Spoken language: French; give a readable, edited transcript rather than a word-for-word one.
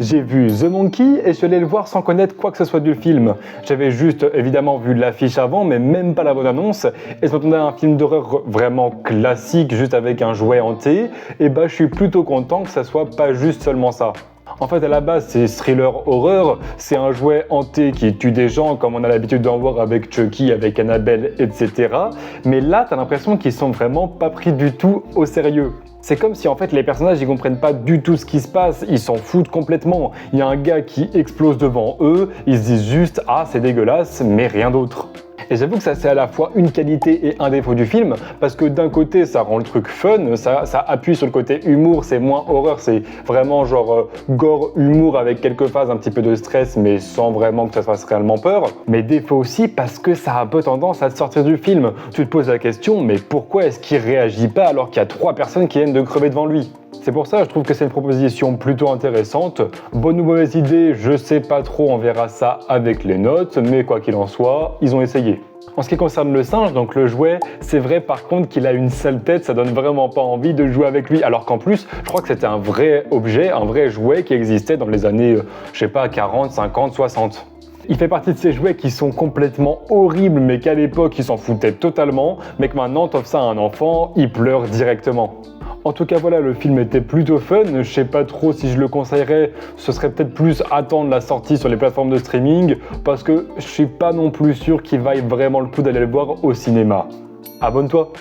J'ai vu The Monkey et je suis allé le voir sans connaître quoi que ce soit du film. J'avais juste évidemment vu l'affiche avant, mais même pas la bonne annonce. Et je m'attendais à un film d'horreur vraiment classique, juste avec un jouet hanté. Et bah je suis plutôt content que ça soit pas juste seulement ça. En fait, à la base, c'est thriller horreur, c'est un jouet hanté qui tue des gens comme on a l'habitude d'en voir avec Chucky, avec Annabelle, etc. Mais là, t'as l'impression qu'ils sont vraiment pas pris du tout au sérieux. C'est comme si en fait les personnages ils comprennent pas du tout ce qui se passe, ils s'en foutent complètement. Il y a un gars qui explose devant eux, ils se disent juste ah c'est dégueulasse, mais rien d'autre. Et j'avoue que ça c'est à la fois une qualité et un défaut du film, parce que d'un côté ça rend le truc fun, ça appuie sur le côté humour, c'est moins horreur, c'est vraiment genre gore humour avec quelques phases un petit peu de stress, mais sans vraiment que ça fasse réellement peur. Mais défaut aussi parce que ça a un peu tendance à te sortir du film. Tu te poses la question, mais pourquoi est-ce qu'il réagit pas alors qu'il y a 3 personnes qui viennent de crever devant lui ? C'est pour ça que je trouve que c'est une proposition plutôt intéressante. Bonne ou mauvaise idée, je sais pas trop, on verra ça avec les notes, mais quoi qu'il en soit, ils ont essayé. En ce qui concerne le singe, donc le jouet, c'est vrai par contre qu'il a une sale tête, ça donne vraiment pas envie de jouer avec lui, alors qu'en plus, je crois que c'était un vrai objet, un vrai jouet qui existait dans les années, je sais pas, 40, 50, 60. Il fait partie de ces jouets qui sont complètement horribles, mais qu'à l'époque, ils s'en foutaient totalement, mais que maintenant, t'offres ça à un enfant, il pleure directement. En tout cas voilà, le film était plutôt fun, je sais pas trop si je le conseillerais, ce serait peut-être plus attendre la sortie sur les plateformes de streaming, parce que je suis pas non plus sûr qu'il vaille vraiment le coup d'aller le voir au cinéma. Abonne-toi!